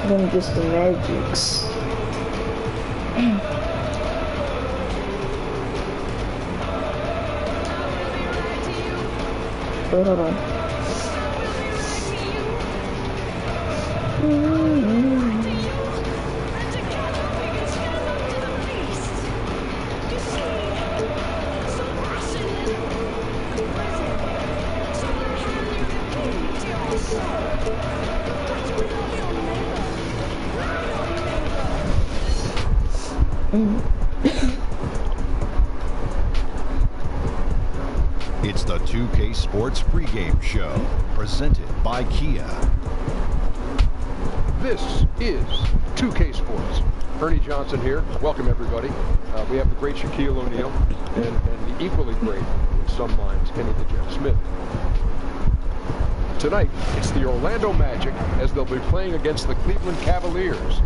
Then just the Magics. Wait, hold on. It's the 2K Sports pregame show, presented by Kia. This is 2K Sports. Ernie Johnson here. Welcome, everybody. We have the great Shaquille O'Neal and the equally great, in some minds, Kenny the Jet Smith. Tonight, it's the Orlando Magic as they'll be playing against the Cleveland Cavaliers.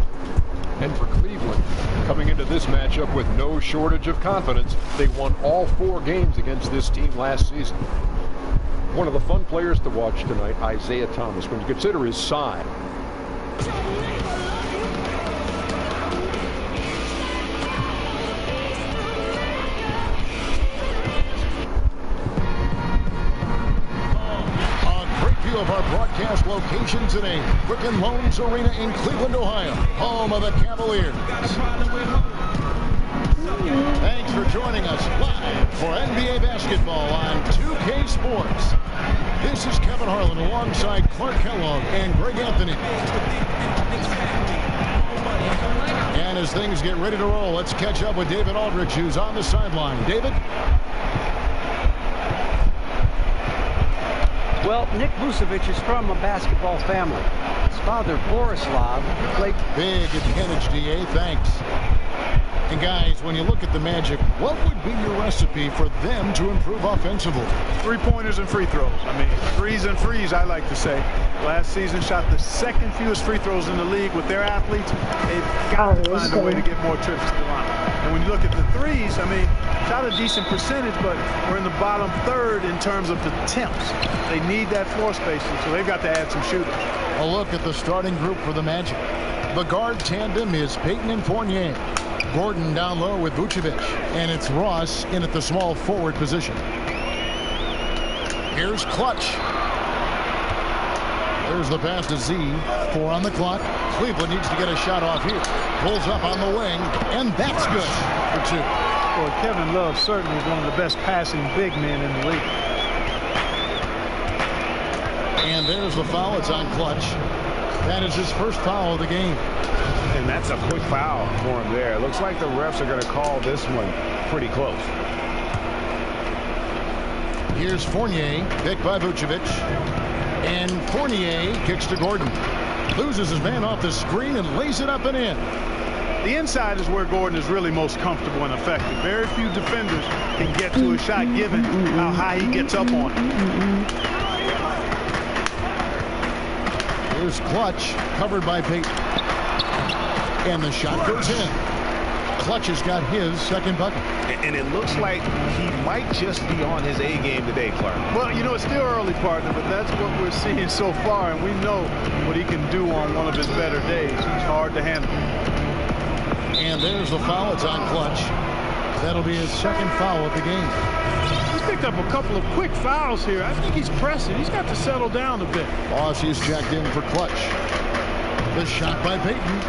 And for Cleveland, coming into this matchup with no shortage of confidence, they won all 4 games against this team last season. One of the fun players to watch tonight, Isaiah Thomas, when you consider his size. Of our broadcast location today, Quicken Loans Arena in Cleveland, Ohio, home of the Cavaliers. Thanks for joining us live for NBA basketball on 2K Sports. This is Kevin Harlan alongside Clark Kellogg and Greg Anthony. And as things get ready to roll, let's catch up with David Aldrich, who's on the sideline. David? Well, Nick Vucevic is from a basketball family. His father, Borislav, played. Big advantage, DA. Thanks. And guys, when you look at the Magic, what would be your recipe for them to improve offensively? Three-pointers and free throws. I mean, threes and frees, I like to say. Last season shot the second fewest free throws in the league with their athletes. They've got to find a way to get more trips to the line. And when you look at the threes, I mean, shot a decent percentage, but we're in the bottom third in terms of the attempts. They need that floor spacing, so they've got to add some shooting. A look at the starting group for the Magic. The guard tandem is Payton and Fournier. Gordon down low with Vucevic, and it's Ross in at the small forward position. Here's Clutch. There's the pass to Z. 4 on the clock. Cleveland needs to get a shot off here. Pulls up on the wing, and that's good for 2. Well, Kevin Love certainly is one of the best passing big men in the league. And there's the foul. It's on Clutch. That is his first foul of the game. And that's a quick foul for him there. It looks like the refs are going to call this one pretty close. Here's Fournier, picked by Vucevic. And Fournier kicks to Gordon. Loses his man off the screen and lays it up and in. The inside is where Gordon is really most comfortable and effective. Very few defenders can get to a shot given how high he gets up on it. Here's Clutch, covered by Payton. And the shot goes in. Clutch has got his second bucket. And it looks like he might just be on his A game today, Clark. Well, you know, it's still early, partner, but that's what we're seeing so far, and we know what he can do on one of his better days. He's hard to handle. And there's the foul. It's on Clutch. That'll be his second foul of the game. He's picked up a couple of quick fouls here. I think he's pressing. He's got to settle down a bit. Is checked in for Clutch. The shot by Payton.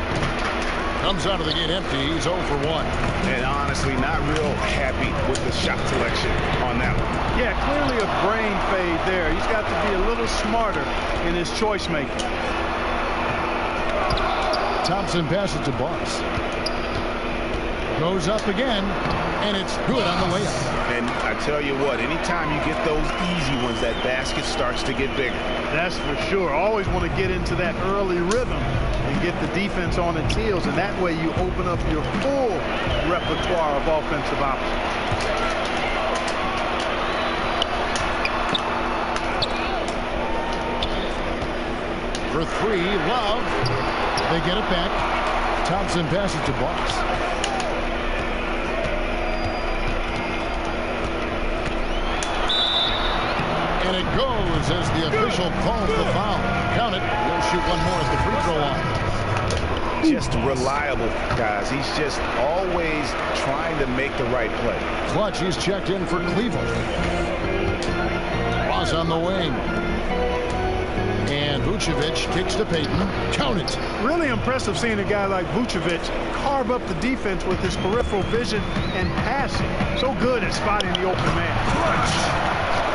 Comes out of the gate empty. He's 0 for 1. And honestly, not real happy with the shot selection on that one. Yeah, clearly a brain fade there. He's got to be a little smarter in his choice making. Thompson passes to Boss. Goes up again, and it's good on the way up. And I tell you what, anytime you get those easy ones, that basket starts to get bigger. That's for sure. Always want to get into that early rhythm and get the defense on its heels, and that way you open up your full repertoire of offensive options. For 3, Love. They get it back. Thompson passes to Boss. And it goes as the official calls the foul. count it. He'll shoot one more at the free throw line. Just reliable, guys. He's just always trying to make the right play. Clutch, he's checked in for Cleveland. Ross on the wing. And Vucevic kicks to Payton. Count it. Really impressive seeing a guy like Vucevic carve up the defense with his peripheral vision and passing. So good at spotting the open man.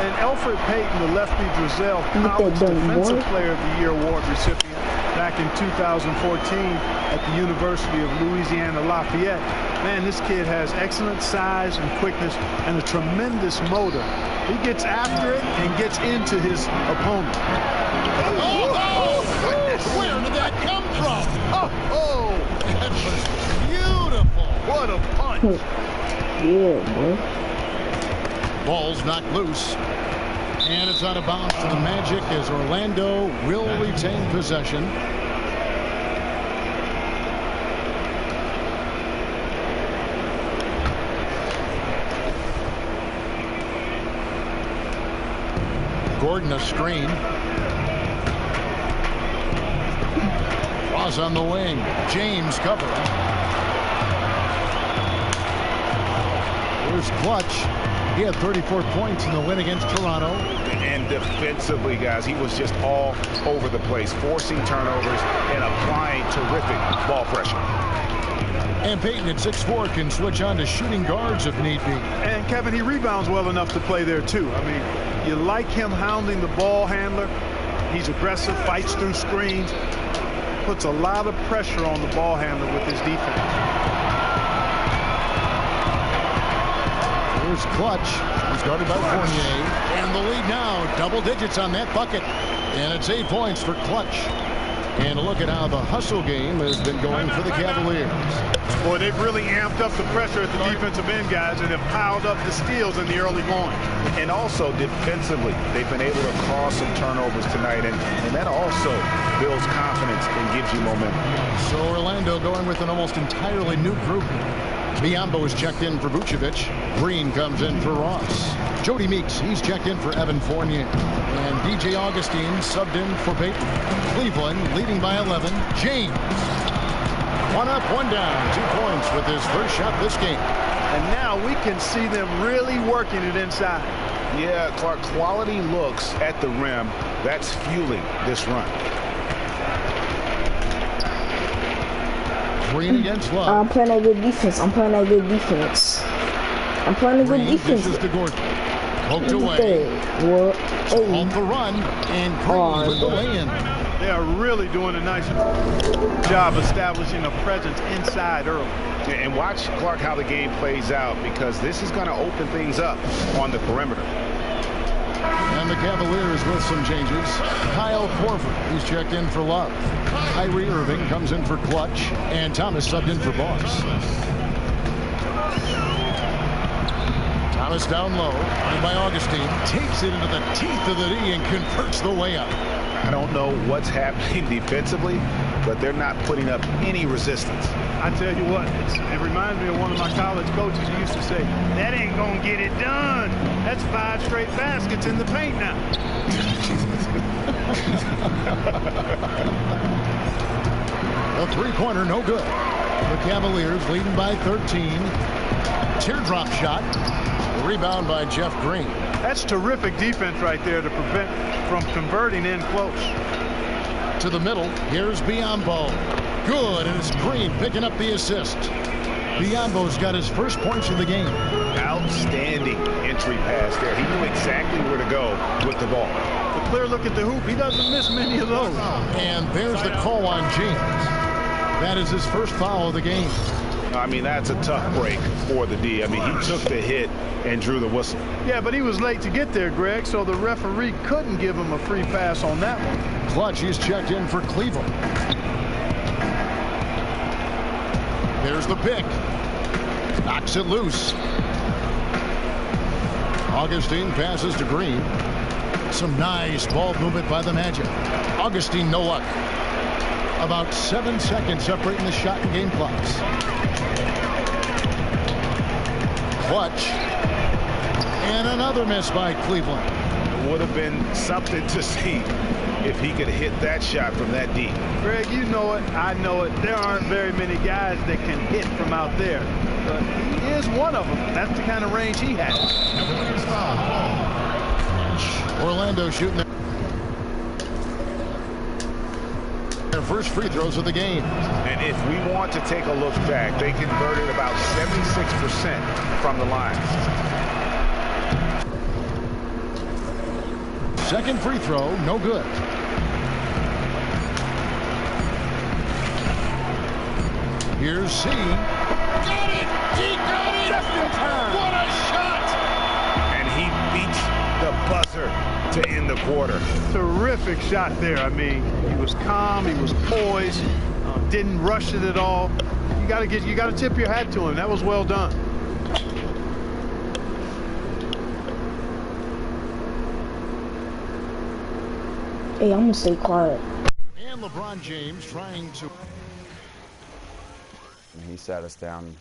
And Elfrid Payton, the lefty Drizel College Defensive Player of the Year award recipient back in 2014 at the University of Louisiana Lafayette. Man, this kid has excellent size and quickness and a tremendous motor. He gets after it and gets into his opponent. Where did that come from? That was beautiful. What a punch. Yeah, boy. Ball's knocked loose. And it's out of bounds to the Magic as Orlando will retain possession. Gordon a screen. Ross on the wing. James cover. Here's Clutch. He had 34 points in the win against Toronto. And defensively, guys, he was just all over the place, forcing turnovers and applying terrific ball pressure. And Payton at 6'4" can switch on to shooting guards if need be. And Kevin, he rebounds well enough to play there too. I mean, you like him hounding the ball handler. He's aggressive, fights through screens, puts a lot of pressure on the ball handler with his defense. Here's Clutch. He's guarded by Fournier. And the lead now, double digits on that bucket. And it's 8 points for Clutch. And a look at how the hustle game has been going for the Cavaliers. Boy, they've really amped up the pressure at the defensive end, guys, and have piled up the steals in the early going. And also defensively, they've been able to cause some turnovers tonight, and that also builds confidence and gives you momentum. So Orlando going with an almost entirely new group. Biyombo is checked in for Vucevic. Green comes in for Ross. Jody Meeks, he's checked in for Evan Fournier. And DJ Augustine subbed in for Payton. Cleveland leading by 11. James. One up, one down. 2 points with his first shot this game. And now we can see them really working it inside. Yeah, Clark, quality looks at the rim. That's fueling this run. Green against Love. I'm playing a good defense. I'm playing a good defense. I'm playing a good defense. This is the Gordon. Poked away. What? Off the run. And Green with the lay-in. They are really doing a nice job establishing a presence inside early. And watch, Clark, how the game plays out, because this is going to open things up on the perimeter. And the Cavaliers with some changes. Kyle Korver, he's checked in for Love. Kyrie Irving comes in for Clutch. And Thomas subbed in for Boss. Thomas down low. Running by Augustine. Takes it into the teeth of the D and converts the layup. I don't know what's happening defensively, but they're not putting up any resistance. I tell you what, it reminds me of one of my college coaches who used to say, that ain't gonna get it done. That's 5 straight baskets in the paint now. A three-pointer, no good. The Cavaliers leading by 13. Teardrop shot. A rebound by Jeff Green. That's terrific defense right there to prevent from converting in close. To the middle, here's Biyombo. Good, and it's Green picking up the assist. Biyombo's got his first points of the game. Outstanding entry pass there. He knew exactly where to go with the ball. A clear look at the hoop. He doesn't miss many of those. And there's the call on James. That is his first foul of the game. I mean, that's a tough break for the D. I mean, he took the hit and drew the whistle. Yeah, but he was late to get there, Greg, so the referee couldn't give him a free pass on that one. Clutch is checked in for Cleveland. There's the pick. Knocks it loose. Augustine passes to Green. Some nice ball movement by the Magic. Augustine, no luck. About 7 seconds separating the shot and game clocks. Clutch. And another miss by Cleveland. Would have been something to see if he could hit that shot from that deep. Greg, you know it. I know it. There aren't very many guys that can hit from out there. But he is one of them. That's the kind of range he has. Orlando shooting their first free throws of the game. And if we want to take a look back, they converted about 76% from the line. Second free throw, no good. Here's C. Got it! He got it! Just in time. What a shot! And he beats the buzzer to end the quarter. Terrific shot there. I mean, he was calm, he was poised, didn't rush it at all. You got to tip your hat to him. That was well done. Hey, I'm gonna stay quiet. And LeBron James trying to. He sat us down.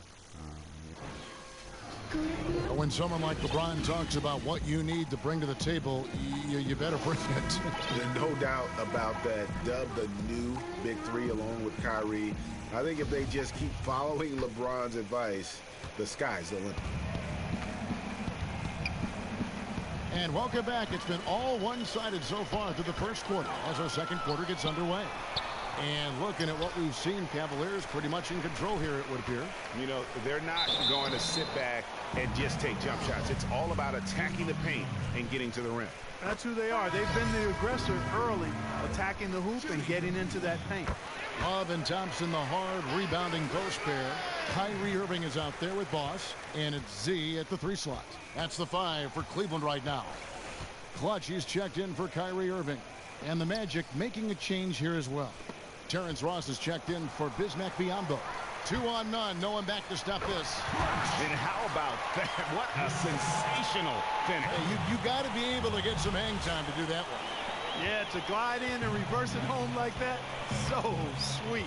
When someone like LeBron talks about what you need to bring to the table, you better bring it. There's no doubt about that. Dubbed the new Big Three along with Kyrie. I think if they just keep following LeBron's advice, the sky's the limit. And welcome back. It's been all one-sided so far through the first quarter as our second quarter gets underway. And looking at what we've seen, Cavaliers pretty much in control here, it would appear. You know, they're not going to sit back and just take jump shots. It's all about attacking the paint and getting to the rim. That's who they are. They've been the aggressor early, attacking the hoop and getting into that paint. Love and Thompson, the hard rebounding post pair. Kyrie Irving is out there with Boss, and it's Z at the 3 slot. That's the 5 for Cleveland right now. Clutch, he's checked in for Kyrie Irving. And the Magic making a change here as well. Terrence Ross is checked in for Bismack Biyombo. 2 on none, no one back to stop this. And how about that? What a sensational finish. Hey, you got to be able to get some hang time to do that one. Yeah, to glide in and reverse it home like that, so sweet.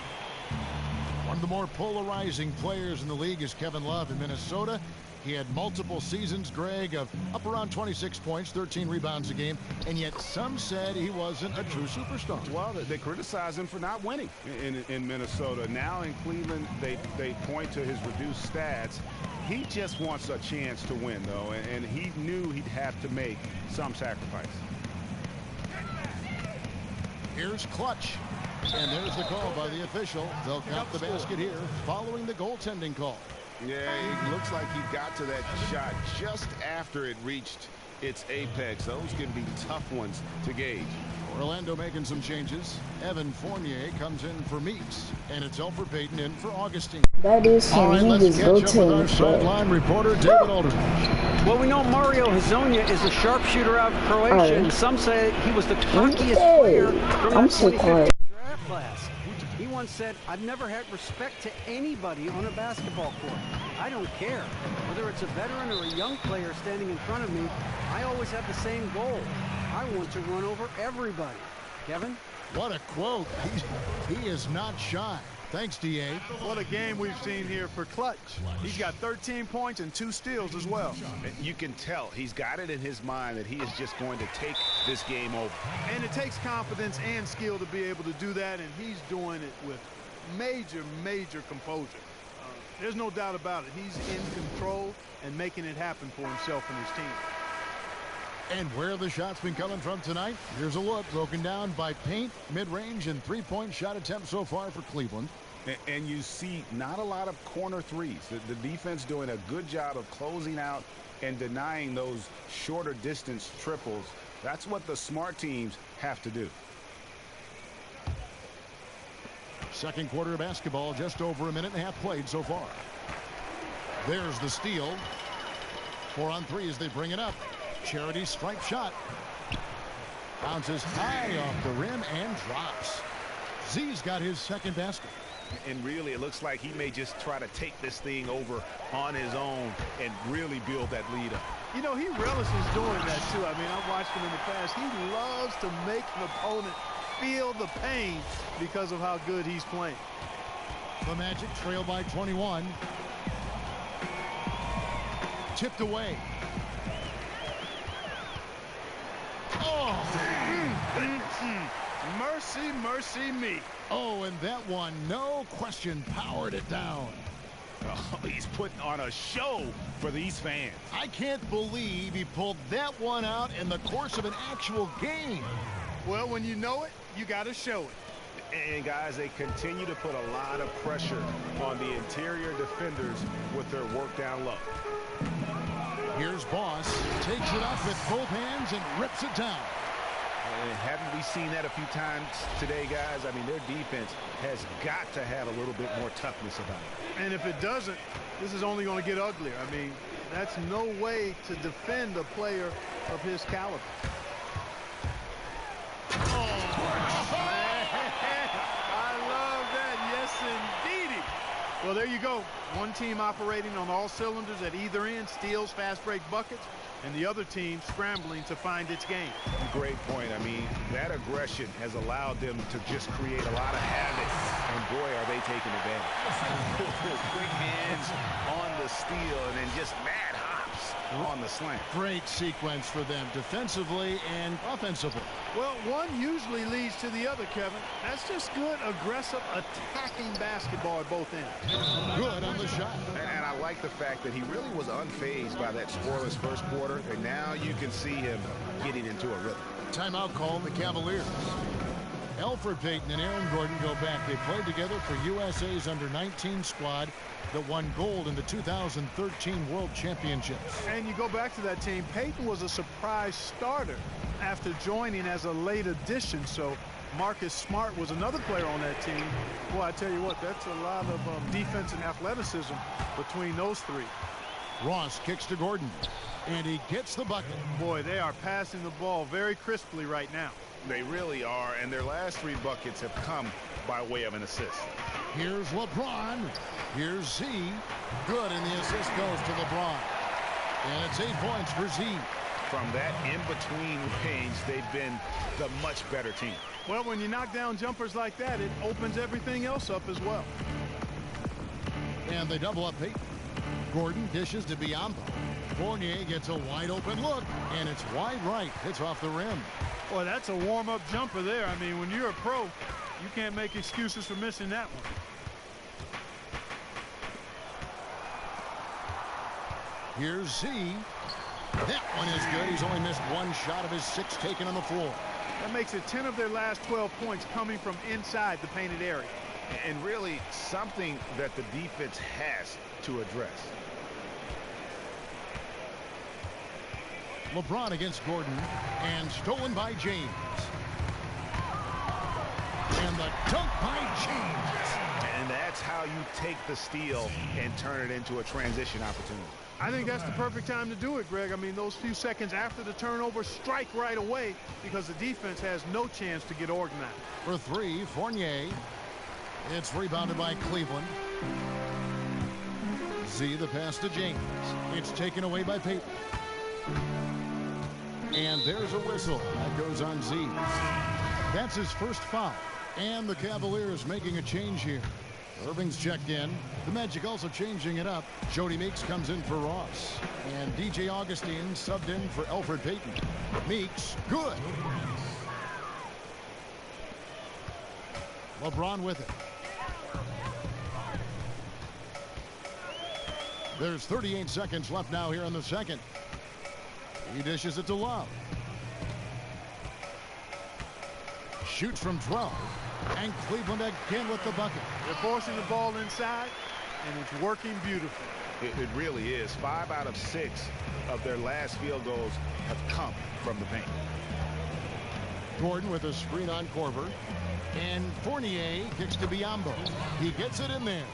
One of the more polarizing players in the league is Kevin Love in Minnesota. He had multiple seasons, Greg, of up around 26 points, 13 rebounds a game, and yet some said he wasn't a true superstar. Well, they criticize him for not winning in Minnesota. Now in Cleveland, they point to his reduced stats. He just wants a chance to win, though, and he knew he'd have to make some sacrifice. Here's Clutch. And there's the call by the official. They'll count the basket here following the goaltending call. Yeah, it looks like he got to that shot just after it reached its apex. Those can be tough ones to gauge. Orlando making some changes. Evan Fournier comes in for Meeks, and it's Elfrid Payton in for Augustine. That is him. All right, He let's was catch up with our rotating. sideline reporter, David Aldridge. Well, we know Mario Hezonja is a sharpshooter out of Croatia, Alright. and some say he was the cockiest Hey, player from I'm that so 2015 quiet. draft class. He once said, "I've never had respect to anybody on a basketball court. I don't care. Whether it's a veteran or a young player standing in front of me, I always have the same goal. I want to run over everybody." Kevin? What a quote. He is not shy. Thanks, D.A. What a game we've seen here for Clutch. He's got 13 points and 2 steals as well. You can tell he's got it in his mind that he is just going to take this game over. And it takes confidence and skill to be able to do that, and he's doing it with major composure. There's no doubt about it. He's in control and making it happen for himself and his team. And where have the shots been coming from tonight? Here's a look broken down by paint, mid-range, and three-point shot attempts so far for Cleveland. And you see not a lot of corner threes. The defense doing a good job of closing out and denying those shorter distance triples. That's what the smart teams have to do. Second quarter of basketball, just over a minute and a half played so far. There's the steal. 4 on 3 as they bring it up. Charity stripe shot. Bounces high off the rim and drops. Z's got his second basket. And really, it looks like he may just try to take this thing over on his own and really build that lead up. You know, he relishes doing that, too. I mean, I've watched him in the past. He loves to make an opponent feel the pain because of how good he's playing. The Magic trail by 21. Tipped away. Oh! Mercy, mercy me. Oh, and that one, no question, powered it down. Oh, he's putting on a show for these fans. I can't believe he pulled that one out in the course of an actual game. Well, when you know it, you got to show it. And guys, they continue to put a lot of pressure on the interior defenders with their work down low. Here's Boss, takes it up with both hands and rips it down. And haven't we seen that a few times today, guys? I mean, their defense has got to have a little bit more toughness about it. And if it doesn't, this is only going to get uglier. I mean, that's no way to defend a player of his caliber. I love that. Yes, indeedy. Well, there you go. One team operating on all cylinders at either end, steals, fast break buckets, and the other team scrambling to find its game. Great point. I mean, that aggression has allowed them to just create a lot of havoc, and boy, are they taking advantage. Quick hands on the steal, and then just mad hops on the slant. Great sequence for them defensively and offensively. Well, one usually leads to the other, Kevin. That's just good, aggressive, attacking basketball at both ends. Good on the shot. And I like the fact that he really was unfazed by that scoreless first quarter, and now you can see him getting into a rhythm. Timeout called the Cavaliers. Elfrid Payton and Aaron Gordon go back. They played together for USA's under-19 squad that won gold in the 2013 World Championships. And you go back to that team, Payton was a surprise starter after joining as a late addition. So Marcus Smart was another player on that team. Boy, I tell you what, that's a lot of defense and athleticism between those three. Ross kicks to Gordon, and he gets the bucket. Boy, they are passing the ball very crisply right now. They really are, and their last 3 buckets have come by way of an assist. Here's LeBron. Here's Z. Good, and the assist goes to LeBron. And it's 8 points for Z. From that in-between range, they've been the much better team. Well, when you knock down jumpers like that, it opens everything else up as well. And they double up Payton. Gordon dishes to Biyombo. Fournier gets a wide-open look, and it's wide right. Hits off the rim. Boy, that's a warm-up jumper there. I mean, when you're a pro, you can't make excuses for missing that one. Here's Z. That one is good. He's only missed 1 shot of his 6 taken on the floor. That makes it 10 of their last 12 points coming from inside the painted area. And really something that the defense has to address. LeBron against Gordon, and stolen by James. And the dunk by James. And that's how you take the steal and turn it into a transition opportunity. I think that's the perfect time to do it, Greg. I mean, those few seconds after the turnover, strike right away because the defense has no chance to get organized. For 3, Fournier. It's rebounded by Cleveland. Z, the pass to James. It's taken away by Payton. And there's a whistle. That goes on Z. That's his first foul. And the Cavaliers making a change here. Irving's checked in. The Magic also changing it up. Jody Meeks comes in for Ross. And DJ Augustine subbed in for Elfrid Payton. Meeks, good. LeBron with it. There's 38 seconds left now here in the second. He dishes it to Love. Shoots from 12. And Cleveland again with the bucket. They're forcing the ball inside, and it's working beautifully. It really is. 5 out of 6 of their last field goals have come from the paint. Gordon with a screen on Korver. And Fournier kicks to Biyombo. He gets it in there.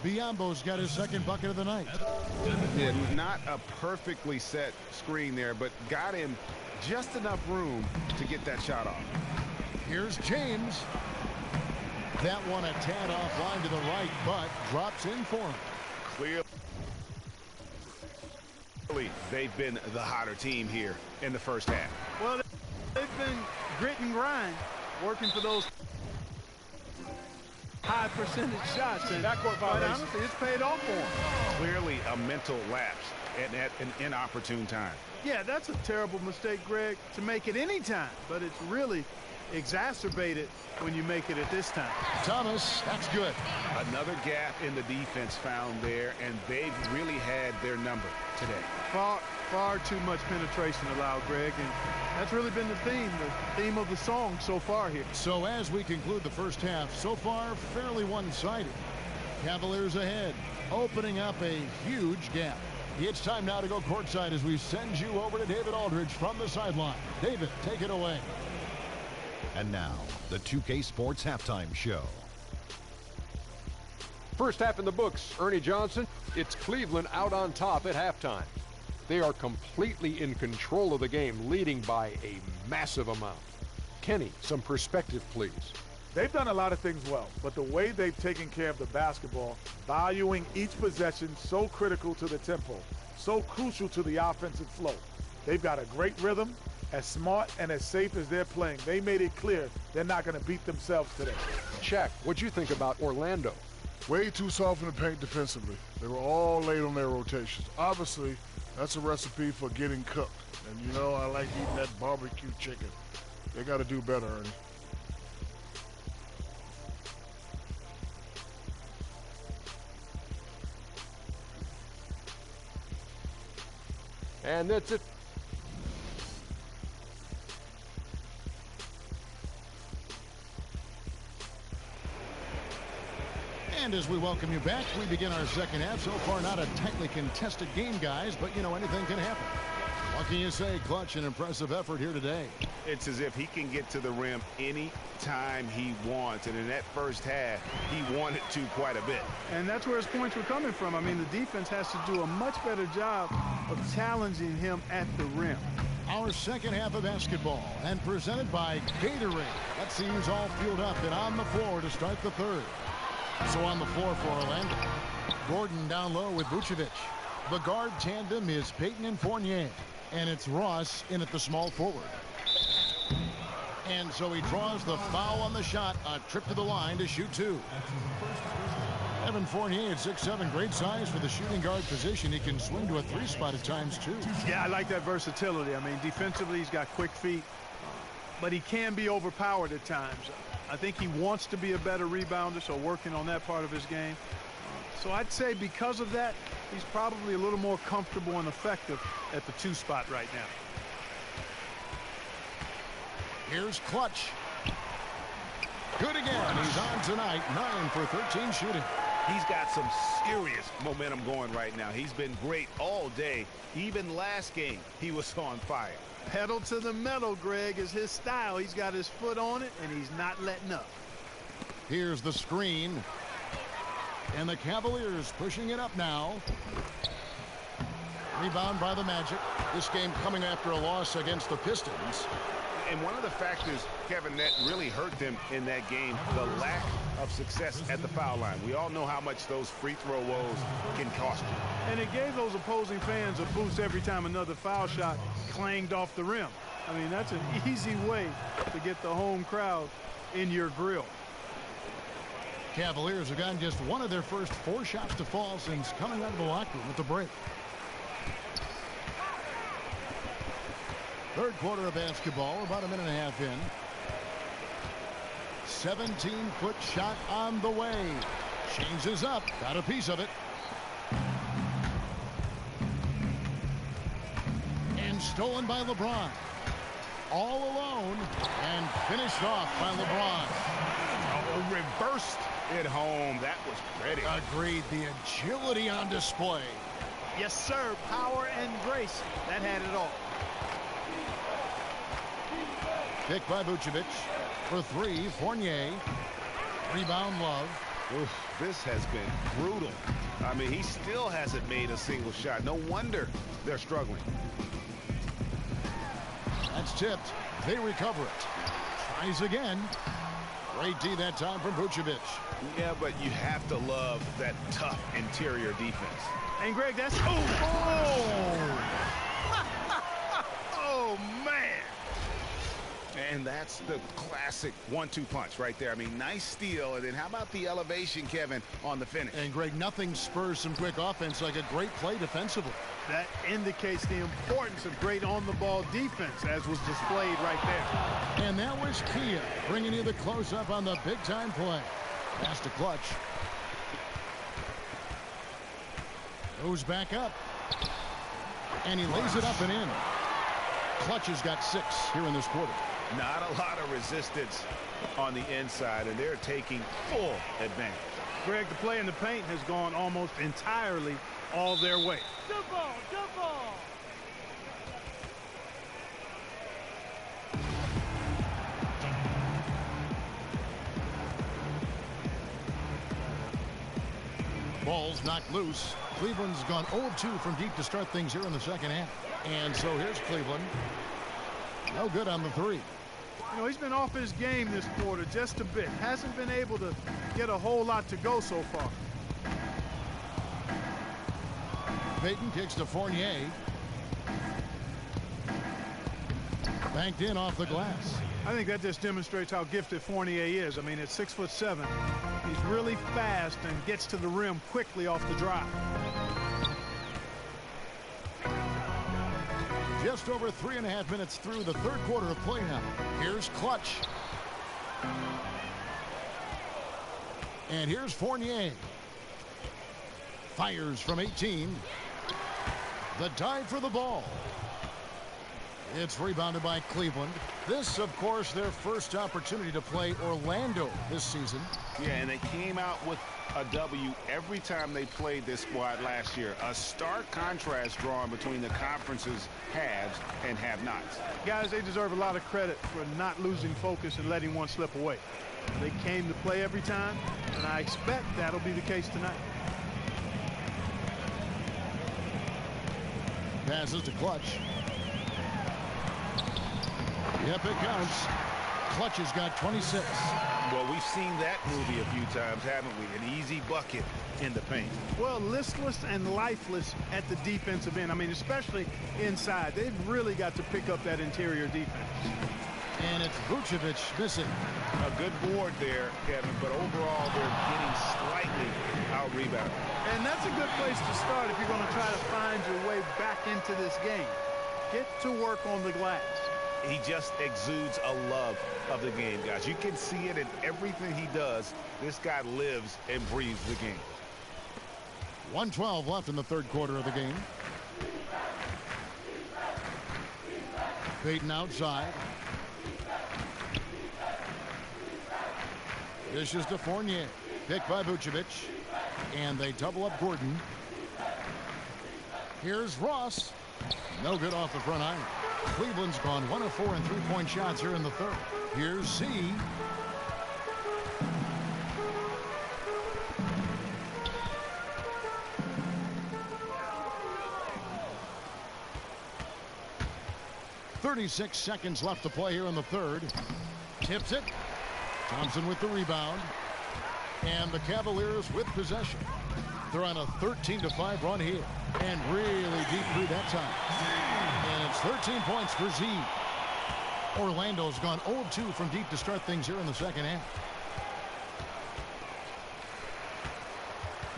Biyombo's got his second bucket of the night. Yeah, not a perfectly set screen there, but got him just enough room to get that shot off. Here's James. That one a tad offline to the right, but drops in for him. Clearly, they've been the hotter team here in the first half. Well, they've been grit and grind, working for those high percentage shots. And quite honestly, it's paid off for them. Clearly a mental lapse and at an inopportune time. Yeah, that's a terrible mistake, Greg, to make it any time. But it's really exacerbated when you make it at this time. Thomas, that's good. Another gap in the defense found there, and they've really had their number today. Far too much penetration allowed, Greg, and that's really been the theme of the song so far here. So as we conclude the first half, so far fairly one-sided. Cavaliers ahead, opening up a huge gap. It's time now to go courtside as we send you over to David Aldridge from the sideline. David, take it away. And now, the 2K Sports Halftime Show. First half in the books, Ernie Johnson. It's Cleveland out on top at halftime. They are completely in control of the game, leading by a massive amount. Kenny, some perspective, please. They've done a lot of things well, but the way they've taken care of the basketball, valuing each possession, so critical to the tempo, so crucial to the offensive flow. They've got a great rhythm, as smart and as safe as they're playing. They made it clear they're not going to beat themselves today. Shaq, what'd you think about Orlando? Way too soft in the paint defensively. They were all late on their rotations. Obviously, that's a recipe for getting cooked. And you know, I like eating that barbecue chicken. They got to do better, Ernie. And that's it. And as we welcome you back, we begin our second half. So far, not a tightly contested game, guys, but, you know, anything can happen. What can you say? Clutch and impressive effort here today. It's as if he can get to the rim any time he wants, and in that first half, he wanted to quite a bit. And that's where his points were coming from. I mean, the defense has to do a much better job of challenging him at the rim. Our second half of basketball, and presented by Gatorade. Let's see who's all fueled up and on the floor to start the third. So on the floor for Orlando, Gordon down low with Vucevic. The guard tandem is Payton and Fournier, and it's Ross in at the small forward. And so he draws the foul on the shot, a trip to the line to shoot two. Evan Fournier at 6'7", great size for the shooting guard position. He can swing to a three-spot at times, too. Yeah, I like that versatility. I mean, defensively, he's got quick feet, but he can be overpowered at times. I think he wants to be a better rebounder, so working on that part of his game. So I'd say because of that, he's probably a little more comfortable and effective at the two spot right now. Here's Clutch. Good again. He's on tonight, 9 for 13 shooting. He's got some serious momentum going right now. He's been great all day. Even last game, he was on fire. Pedal to the metal, Greg, is his style. He's got his foot on it, and he's not letting up. Here's the screen. And the Cavaliers pushing it up now. Rebound by the Magic. This game coming after a loss against the Pistons. And one of the factors, Kevin, that really hurt them in that game, the lack of success at the foul line. We all know how much those free throw woes can cost you. And it gave those opposing fans a boost every time another foul shot clanged off the rim. I mean, that's an easy way to get the home crowd in your grill. Cavaliers have gotten just one of their first 4 shots to fall since coming out of the locker room at the break. Third quarter of basketball, about a minute and a half in. 17-foot shot on the way. Changes up, got a piece of it. And stolen by LeBron. All alone and finished off by LeBron. Oh, reversed it home. That was pretty. Agreed. The agility on display. Yes, sir. Power and grace. That had it all. Pick by Vucevic. For 3, Fournier. Rebound, Love. Oof, this has been brutal. I mean, he still hasn't made a single shot. No wonder they're struggling. That's tipped. They recover it. Tries again. Great D that time from Vucevic. Yeah, but you have to love that tough interior defense. And Greg, that's... Oh, man. And that's the classic 1-2 punch right there. I mean, nice steal. And then how about the elevation, Kevin, on the finish? And, Greg, nothing spurs some quick offense like a great play defensively. That indicates the importance of great on-the-ball defense, as was displayed right there. And that was Kia bringing you the close-up on the big-time play. Pass to Clutch. Goes back up. And he lays it up and in. Clutch has got 6 here in this quarter. Not a lot of resistance on the inside, and they're taking full advantage. Greg, the play in the paint has gone almost entirely all their way. Jump ball, jump ball. Ball's knocked loose. Cleveland's gone 0-2 from deep to start things here in the second half. And so here's Cleveland. No good on the 3. You know, he's been off his game this quarter just a bit. Hasn't been able to get a whole lot to go so far. Payton kicks to Fournier. Banked in off the glass. I think that just demonstrates how gifted Fournier is. I mean, at 6'7", he's really fast and gets to the rim quickly off the drive. Just over 3.5 minutes through the third quarter of play now. Here's Clutch. And here's Fournier. Fires from 18. The dive for the ball. It's rebounded by Cleveland. This, of course, their first opportunity to play Orlando this season. Yeah, and they came out with a W every time they played this squad last year. A stark contrast drawn between the conference's haves and have-nots. Guys, they deserve a lot of credit for not losing focus and letting one slip away. They came to play every time, and I expect that'll be the case tonight. Passes to Clutch. Yep, it counts. Clutch has got 26. Well, we've seen that movie a few times, haven't we? An easy bucket in the paint. Well, listless and lifeless at the defensive end. I mean, especially inside. They've really got to pick up that interior defense. And it's Vucevic missing. A good board there, Kevin, but overall they're getting slightly out-rebounded. And that's a good place to start if you're going to try to find your way back into this game. Get to work on the glass. He just exudes a love of the game, guys. You can see it in everything he does. This guy lives and breathes the game. 1:12 left in the third quarter of the game. Payton outside. Dishes to Fournier. Picked by Vucevic. And they double up Gordon. Here's Ross. No good off the front iron. Cleveland's gone 1 of 4 in three-point shots here in the third. Here's Z. .36 seconds left to play here in the third. Tips it. Thompson with the rebound. And the Cavaliers with possession. They're on a 13-5 run here. And really deep through that time. And it's 13 points for Z. Orlando's gone 0-2 from deep to start things here in the second half.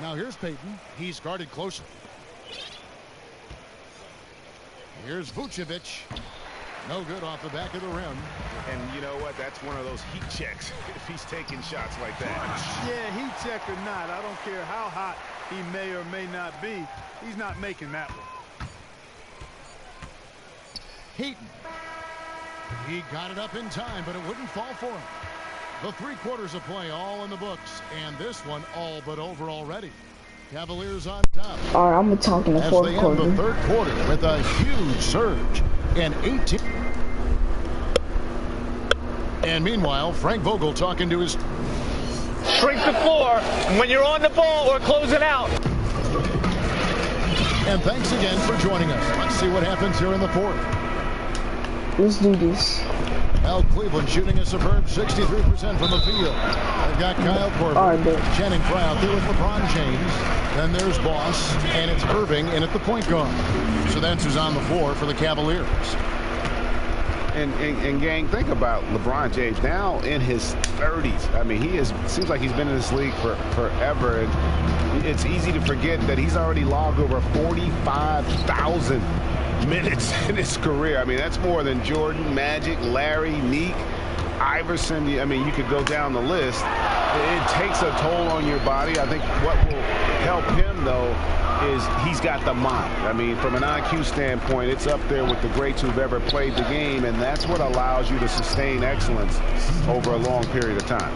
Now here's Payton. He's guarded closely. Here's Vucevic. No good off the back of the rim. And you know what? That's one of those heat checks if he's taking shots like that. Yeah, heat check or not, I don't care how hot he may or may not be. He's not making that one. Heaton. He got it up in time, but it wouldn't fall for him. The 3 quarters of play all in the books, and this one all but over already. Cavaliers on top. All right, I'm gonna talk in the fourth quarter. As they end the third quarter with a huge surge and 18. And meanwhile, Frank Vogel talking to his. Shrink the floor when you're on the ball or close it out. And thanks again for joining us. Let's see what happens here in the fourth. Let's do this. Well, Cleveland shooting a superb 63% from the field. They've got Kyle Korver, Channing Frye out there with LeBron James. Then there's Boss, and it's Irving in at the point guard. So that's who's on the floor for the Cavaliers. And gang, think about LeBron James now in his 30s. I mean, seems like he's been in this league for forever. And it's easy to forget that he's already logged over 45,000 minutes in his career. I mean, that's more than Jordan, Magic, Larry, Meek, Iverson. I mean, you could go down the list. It takes a toll on your body. I think what will help him, though, is he's got the mind. I mean, from an IQ standpoint, it's up there with the greats who've ever played the game, and that's what allows you to sustain excellence over a long period of time.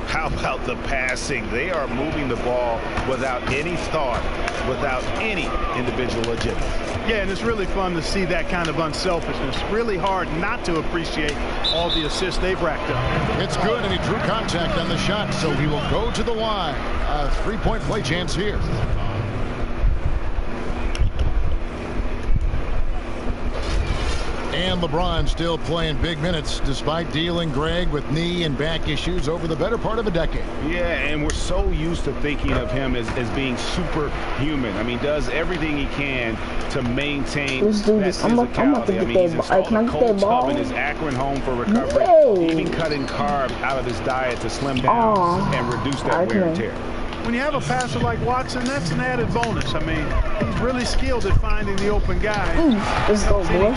How about the passing? They are moving the ball without any thought, without any individual agenda. Yeah, and it's really fun to see that kind of unselfishness. Really hard not to appreciate all the assists they've racked up. It's good, and he drew contact on the shot, so he will go to the line. A three-point play chance here. And LeBron still playing big minutes despite dealing, Greg, with knee and back issues over the better part of a decade. Yeah, and we're so used to thinking of him as being superhuman. I mean, does everything he can to maintain Let's do that this. I'm about to physicality. get I mean, that he's ball. installed Can I a get cold that ball? tub in his Akron home for recovery, Hey. even cutting carbs out of his diet to slim down and reduce that wear and tear. When you have a passer like Watson, that's an added bonus. I mean, he's really skilled at finding the open guy. Let's go, boy.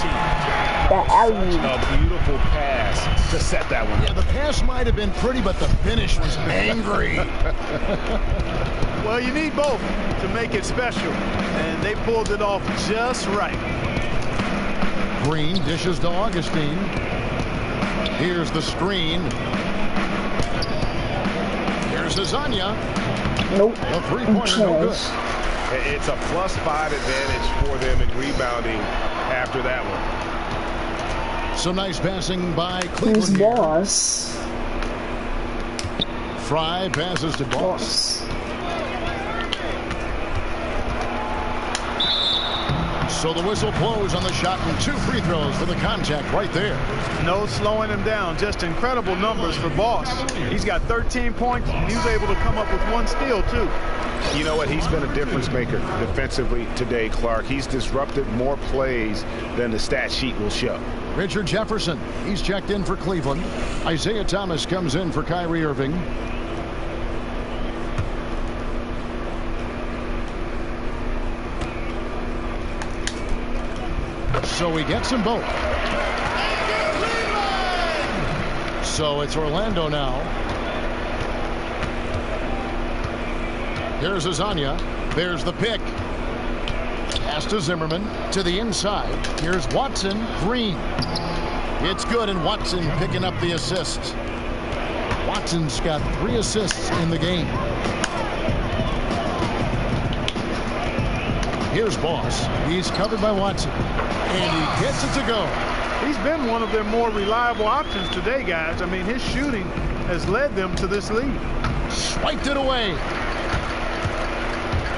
That alley. A beautiful pass to set that one. Yeah, the pass might have been pretty, but the finish was angry. Well, you need both to make it special, and they pulled it off just right. Green dishes to Augustine. Here's the screen. Here's Azania. Nope. A three-pointer, no good. It's a +5 advantage for them in rebounding after that one. Some nice passing by Who's Cleveland. Boss? Fry passes to Boss. So the whistle blows on the shot and 2 free throws for the contact right there. No slowing him down. Just incredible numbers for Boss. He's got 13 points. He was able to come up with 1 steal, too. You know what? He's been a difference maker defensively today, Clark. He's disrupted more plays than the stat sheet will show. Richard Jefferson, he's checked in for Cleveland. Isaiah Thomas comes in for Kyrie Irving. So he gets them both. So it's Orlando now. Here's Azania. There's the pick. Pass to Zimmerman to the inside. Here's Watson. Green. It's good, and Watson picking up the assist. Watson's got 3 assists in the game. Here's Boss. He's covered by Watson. And he gets it to go. He's been one of their more reliable options today, guys. I mean, his shooting has led them to this lead. Swiped it away.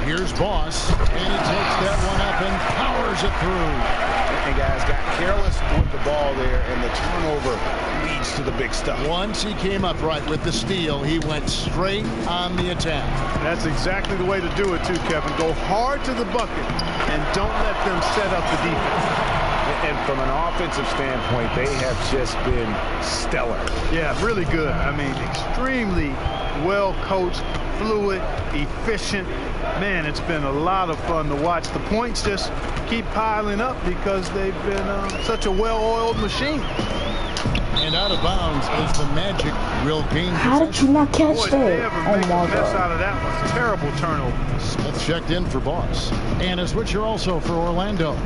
Here's Boss. And he takes that one up and powers it through. And guys got careless with the ball there, and the turnover leads to the big stuff. Once he came up right with the steal, he went straight on the attack. That's exactly the way to do it, too, Kevin. Go hard to the bucket and don't let them set up the defense. And from an offensive standpoint, they have just been stellar. Yeah, really good. I mean, extremely well coached, fluid, efficient. Man, it's been a lot of fun to watch. The points just keep piling up because they've been such a well-oiled machine. And out of bounds is the Magic. Will gain. How did you not catch Boy, that? they ever Oh make my a mess God. out of that one. Terrible turnover. Smith checked in for Boss. And a switcher also for Orlando.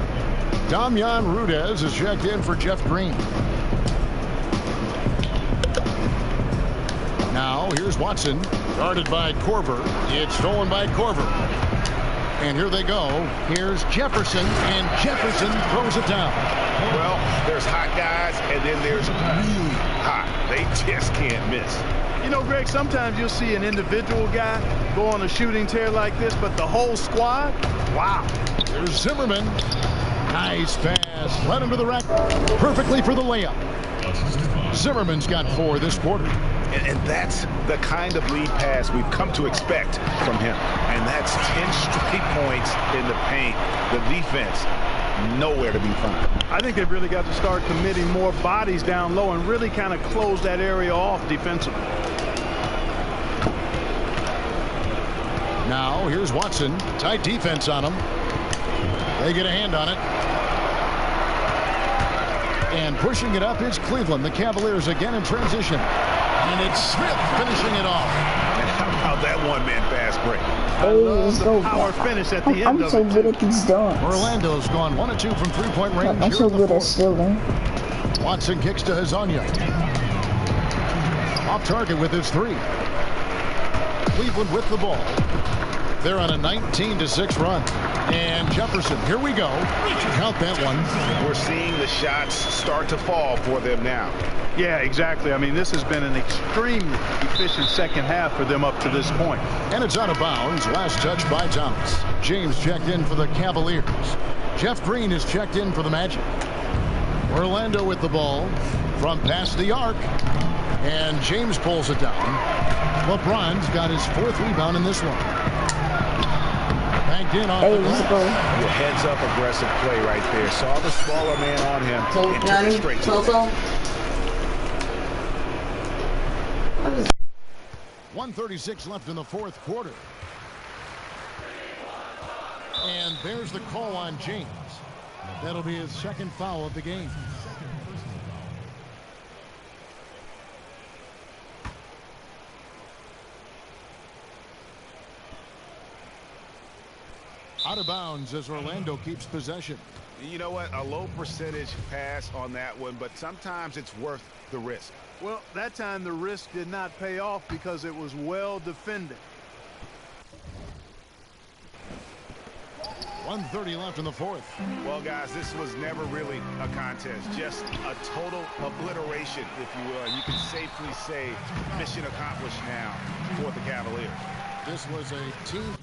Damian Rudez is checked in for Jeff Green. Now here's Watson, guarded by Korver. It's stolen by Korver. And here they go. Here's Jefferson, and Jefferson throws it down. Well, there's hot guys, and then there's really hot. They just can't miss. You know, Greg, sometimes you'll see an individual guy go on a shooting tear like this, but the whole squad, wow. There's Zimmerman. Nice pass. Led him to the rack. Perfectly for the layup. Zimmerman's got 4 this quarter. And that's the kind of lead pass we've come to expect from him. And that's 10 straight points in the paint. The defense nowhere to be found. I think they've really got to start committing more bodies down low and really kind of close that area off defensively. Now here's Watson. Tight defense on him. They get a hand on it. And pushing it up is Cleveland. The Cavaliers again in transition. And it's Smith finishing it off. And how about that one-man fast break? Let's go. Power finish at the end I'm of so it. good at these dunks. Orlando's gone 1 of 2 from three-point range. I'm so good at stealing. Watson kicks to Hezonja. Off target with his 3. Cleveland with the ball. They're on a 19-6 run. And Jefferson, here we go. Count that one. We're seeing the shots start to fall for them now. Yeah, exactly. I mean, this has been an extremely efficient second half for them up to this point. And it's out of bounds. Last touch by Thomas. James checked in for the Cavaliers. Jeff Green is checked in for the Magic. Orlando with the ball from past the arc. And James pulls it down. LeBron's got his 4th rebound in this one. Banked in off the glass. Your heads-up aggressive play right there. Saw the smaller man on him and took it straight to the rim. 1:36 left in the 4th quarter. And there's the call on James. That'll be his 2nd foul of the game. Out of bounds as Orlando keeps possession. You know what? A low percentage pass on that one, but sometimes it's worth the risk. Well, that time the risk did not pay off because it was well defended. 1:30 left in the 4th. Well, guys, this was never really a contest. Just a total obliteration, if you will. And you can safely say mission accomplished now for the Cavaliers. This was a team.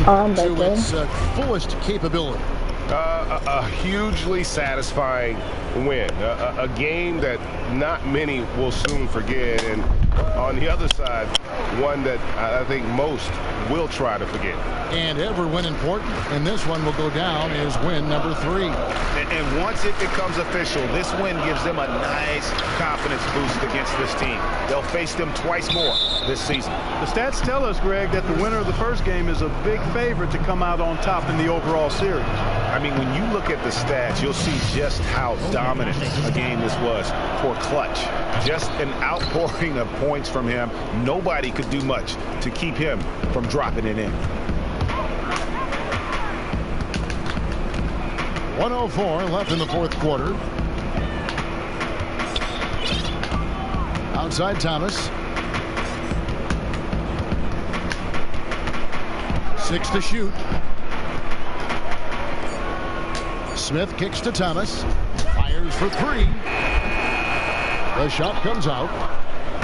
to its fullest capability. A hugely satisfying win. A game that not many will soon forget. And on the other side, one that I think most will try to forget. And every win important. And this one will go down as win number 3. And once it becomes official, this win gives them a nice confidence boost against this team. They'll face them twice more this season. The stats tell us, Greg, that the winner of the first game is a big favorite to come out on top in the overall series. I mean, when you look at the stats, you'll see just how dominant a game this was for Clutch. Just an outpouring of points from him. Nobody could do much to keep him from dropping it in. 1:04 left in the fourth quarter. Outside Thomas. 6 to shoot. Smith kicks to Thomas. Fires for 3. The shot comes out.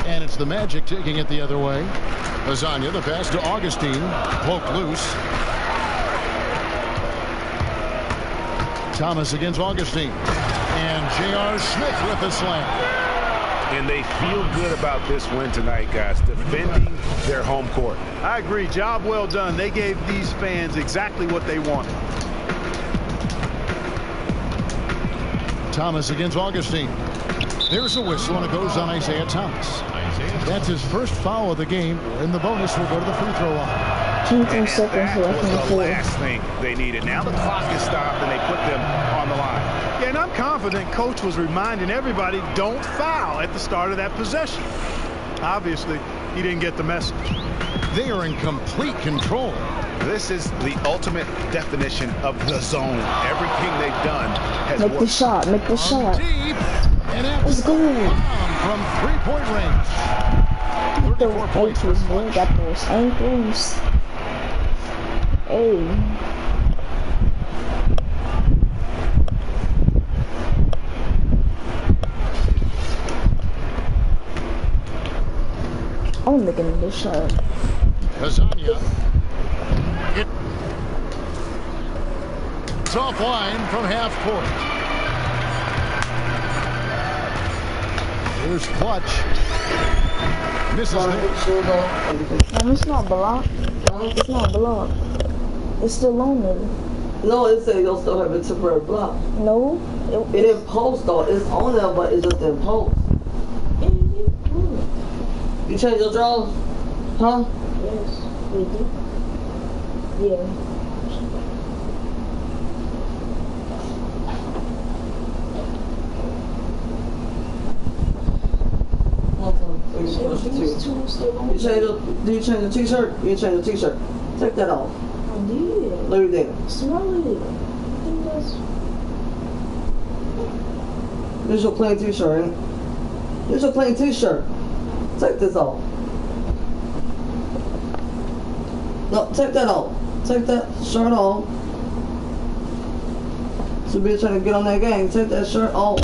And it's the Magic taking it the other way. Lasagna, the pass to Augustine. Poked loose. Thomas against Augustine. And J.R. Smith with the slam. And they feel good about this win tonight, guys, defending their home court. I agree. Job well done. They gave these fans exactly what they wanted. Thomas against Augustine. There's a whistle, and it goes on Isaiah Thomas. That's his first foul of the game, and the bonus will go to the free throw line. 2 seconds left in the The last thing they needed. Now the clock is stopped, and they put them on the line. Yeah, and I'm confident Coach was reminding everybody, don't foul at the start of that possession. Obviously, he didn't get the message. They are in complete control. This is the ultimate definition of the zone. Everything they've done has Make worked. the shot. Make the shot. Deep. And Let's go. From 3-point range. 34 points. Boy, got those ankles. Hey. I'm making this shot. Lasagna. It's offline from half court. Here's Clutch. Misses it. No, it's not blocked. It's not blocked. It's still on there. No, it says you'll still have a temporary block. No. It didn't post though. It's on there, but it just didn't post. You change your drawers? Huh? Yes, we do. Yeah. Do you change the t-shirt? You change the t-shirt. Take that off. I did. Leave it there. Smell it. I think that's... This is your plain t-shirt, ain't it? This is your plain t-shirt. Take this off. No, take that off. Take that shirt off. So be trying to get on that game. Take that shirt off.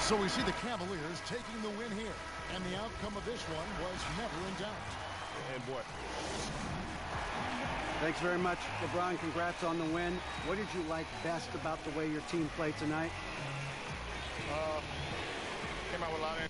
So we see the Cavaliers taking the win here. And the outcome of this one was never in doubt. And boy. Thanks very much, LeBron. Congrats on the win. What did you like best about the way your team played tonight? Came out with a lot of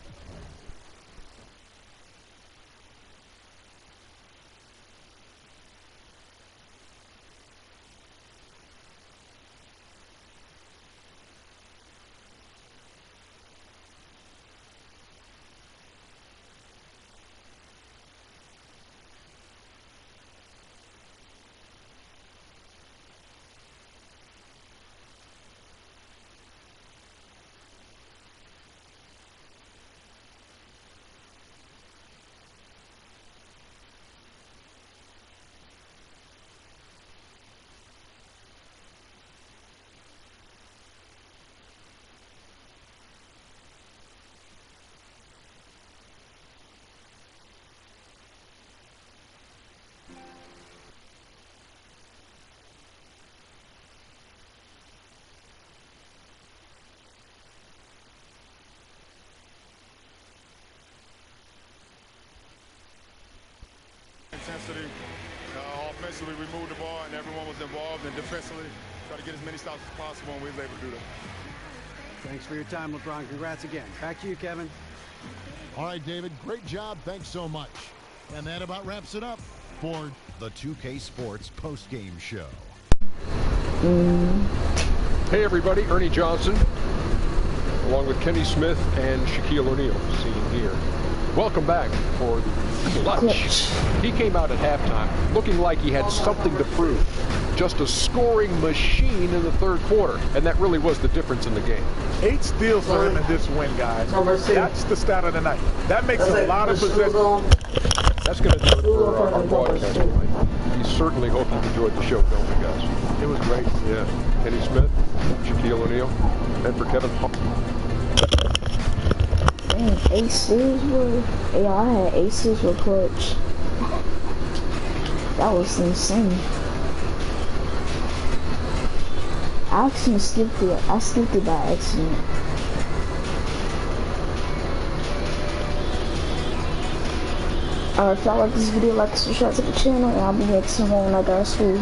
offensively, we moved the ball, and everyone was involved, and defensively, try to get as many stops as possible, and we were able to do that. Thanks for your time, LeBron. Congrats again. Back to you, Kevin. All right, David, great job. Thanks so much. And that about wraps it up for the 2K Sports postgame show. Hey, everybody. Ernie Johnson, along with Kenny Smith and Shaquille O'Neal, seen here. Welcome back for the clutch. He came out at halftime looking like he had something to prove. Just a scoring machine in the third quarter, and that really was the difference in the game. 8 steals for him in this win, guys. That's the stat of the night. That makes a lot of possession. That's going to do it for our broadcast tonight. We certainly hope you enjoyed the show, don't we, guys? It was great. Yeah. Kenny Smith, Shaquille O'Neal, and for Kevin Hall. Dang, aces were... Yeah, I had aces with clutch. That was insane. I actually skipped it. I skipped it by accident. If y'all like this video, like, subscribe to the channel, and I'll be back tomorrow when I got school.